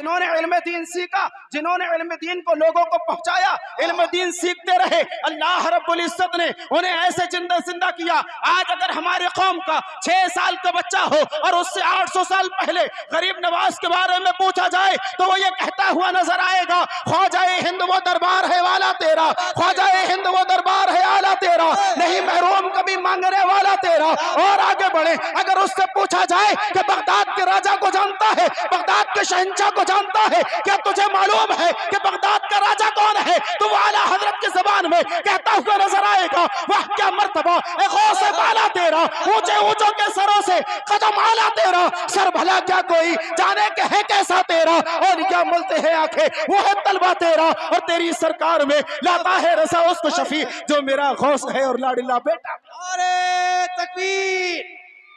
جنہوں نے علم دین سیکھا، جنہوں نے علم دین کو لوگوں کو پہنچایا، علم دین سیکھتے رہے، اللہ رب العزت نے انہیں ایسے زندہ کیا۔ آج اگر ہماری قوم کا 6 سال کا بچہ ہو اور اس سے 800 سال پہلے غریب نواز کے بارے میں پوچھا جائے تو وہ یہ کہتا ہوا نظر آئے گا، خواجہ ہند وہ دربار ہے والا تیرا، خواجہ ہند وہ دربار ہے والا تیرا، نہیں محروم کبھی مانگنے والا تیرا۔ اور آگے بڑھے، اگر اس سے پوچھا جائے کہ بغداد کے راجہ کو جانتا ہے، بغداد کے شہنشاہ کو جانتا ہے، کیا تجھے معلوم ہے کہ بغداد کا راجہ کون ہے، تو وہ اعلیٰ حضرت کی زبان میں کہتا ہوا نظر آئے گا، وہ کیا مرتبہ اے غوث بالا تیرا، اونچے اونچوں کے سروں سے قدم اعلیٰ تیرا، سر بھلا کیا کوئی جانے کہ ہے کیسا تیرا، اور کیا ملتے ہیں آنکھیں وہ ہے طلبہ تیرا، اور تیری سرکار میں لاتا ہے رضا اس کو شفیع جو میرا غوث ہے اور لاڈلا بیٹا۔ نعرہ تکبیر،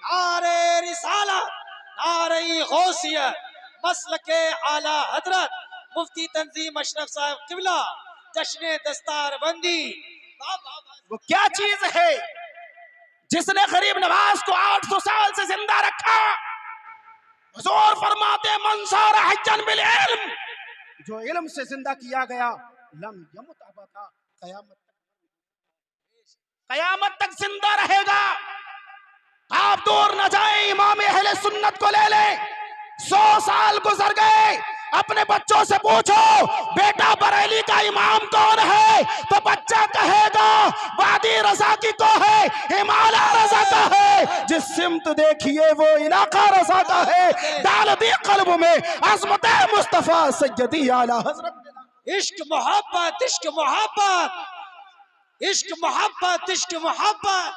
نعرہ رسالت، نعرہ غوثیت، مسلک اعلیٰ حضرت مفتی تنظیم اشرف صاحب قبلہ، جشن دستار بندی۔ وہ کیا چیز ہے جس نے غریب نواز کو 800 سال سے زندہ رکھا؟ حضور فرماتے من صار حجا بالعلم، جو علم سے زندہ کیا گیا لم یمت ابدا، قیامت تک زندہ رہے گا۔ آپ دور نہ جائیں، امام اہل سنت کو لے لیں، 100 سال گزر گئے، اپنے بچوں سے پوچھو بیٹا بریلی کا امام کون ہے تو بچہ کہے گا وادی رضا کی کو ہے، ہمالہ رضا کا ہے، جس سمت دیکھیے وہ علاقہ رضا کا ہے، ڈال دی قلب میں عظمت مصطفیٰ سیدی اعلیٰ حضرت۔ عشق محبت، عشق محبت، عشق محبت، عشق محبت۔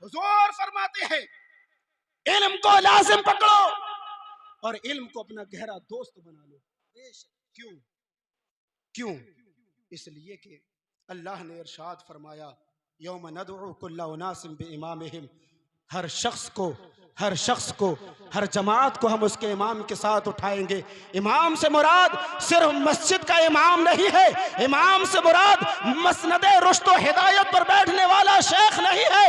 حضور فرماتے ہیں علم کو لازم پکڑو اور علم کو اپنا گہرا دوست بنا لو۔ کیوں؟ اس لیے کہ اللہ نے ارشاد فرمایا یوم ندعو کل اناس بامامہم، ہر شخص کو ہر جماعت کو ہم اس کے امام کے ساتھ اٹھائیں گے۔ امام سے مراد صرف مسجد کا امام نہیں ہے، امام سے مراد مسند رشد و ہدایت پر بیٹھنے والا شیخ نہیں ہے،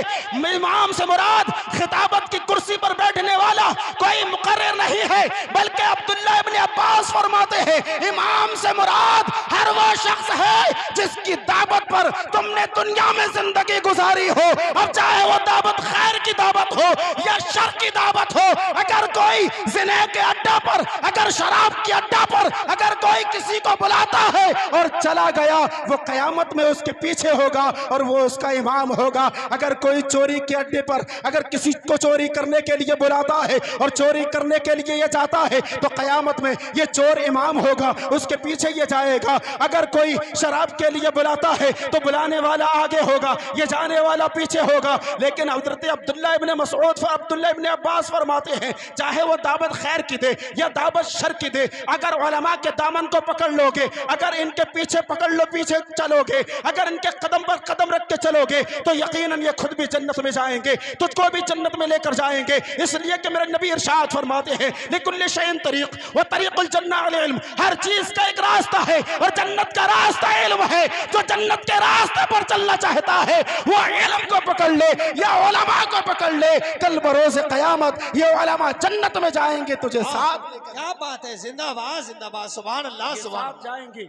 امام سے مراد خطابت کی کرسی پر بیٹھنے والا کوئی مقرر نہیں ہے، بلکہ عبداللہ ابن عباس فرماتے ہیں امام سے مراد ہر وہ شخص ہے جس کی دعوت پر تم نے دنیا میں زندگی گزاری ہو، اب چاہے وہ دعوت خیر کی دعوت ہو یا شر کی دعوت ہو، اگر کوئی زنے کے اڈا پر، اگر شراب کی اڈا پر اگر کوئی کسی کو بلاتا ہے اور چلا گیا، وہ قیامت میں اس کے پیچھے ہوگا اور وہ اس کا امام ہوگا۔ اگر کوئی چوری کے اڈے پر اگر کسی کو چوری کرنے کے لیے بلاتا ہے اور چوری کرنے کے لیے یہ جاتا ہے تو قیامت میں یہ چور امام ہوگا، اس کے پیچھے یہ جائے گا۔ اگر کوئی شراب کے لیے بلاتا ہے تو بلانے والا آگے ہوگا، یہ جانے والا پیچھے ہوگا۔ لیکن حضرت عبداللہ ابن مسعود عبداللہ ابن عباس فرماتے ہیں چاہے وہ دعوت خیر کی دے یا دعوت شر کی دے، اگر علماء کے دامن کو پکڑ لو گے، اگر ان کے پیچھے پکڑ لو، پیچھے چلو گے، اگر ان کے قدم پر قدم رکھ کے چلو گے تو یقیناً یہ خود بھی جنت میں جائیں گے، تجھ کو بھی جنت میں لے کر جائیں گے۔ اس لیے کہ میرے نبی ارشاد فرماتے ہیں لِكُلِّ شَيْءٍ طریق وطریق الجنہ العلم، ہر چیز کا ایک راستہ ہے اور جنت کا راستہ علم ہے۔ جو جنت کے راستے پر چلنا چاہتا ہے وہ علم کو پکڑ لے یا علماء کو پکڑ لے، کل بروز قیامت یہ علماء جنت میں جائیں گے تجھے ساتھ لے کر۔ کیا بات ہے، زندہ باد، زندہ باد، سبحان اللہ، سبحان اللہ۔ جائیں گے،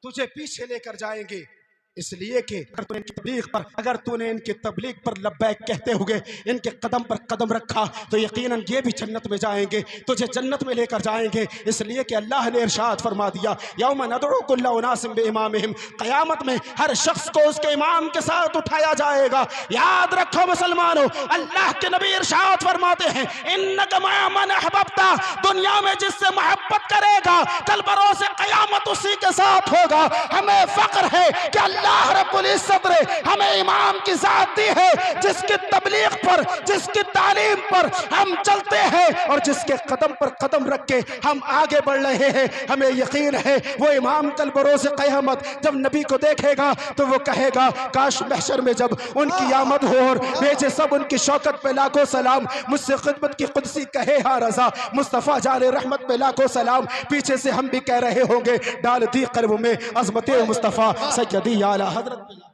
تجھے پیچھے لے کر جائیں گے، اس لیے کہ اگر تو نے ان کی تبلیغ پر لبیک کہتے ہوئے ان کے قدم پر قدم رکھا تو یقیناً یہ بھی جنت میں جائیں گے، تجھے جنت میں لے کر جائیں گے۔ اس لیے کہ اللہ نے ارشاد فرما دیا یوم ندعو کل اناس بامامہم، قیامت میں ہر شخص کو اس کے امام کے ساتھ اٹھایا جائے گا۔ یاد رکھو مسلمانوں، اللہ کے نبی ارشاد فرماتے ہیں انک مع من احببت، دنیا میں جس سے محبت کرے گا کل بروز قیامت اسی کے ساتھ ہوگا۔ ہمیں فخر ہے کہ اللہ رب العزت نے ہمیں امام کی ذات دی ہے جس کی تبلیغ پر، جس کی تعلیم پر ہم چلتے ہیں اور جس کے قدم پر قدم رکھ کے ہم آگے بڑھ رہے ہیں۔ ہمیں یقین ہے وہ امام کل بروز قیامت جب نبی کو دیکھے گا تو وہ کہے گا کاش محشر میں جب ان کی آمد ہو اور بھیجے سب ان کی شوکت پہ لاکھوں سلام، مجھ سے خدمت کی قدسی کہے ہاں رضا، مصطفیٰ جان رحمت پہ لاکھوں سلام، پیچھے سے ہم بھی کہہ رہے ہوں گے ڈال دی قلب میں عظمت مصطفیٰ سیدی اعلیٰ حضرت۔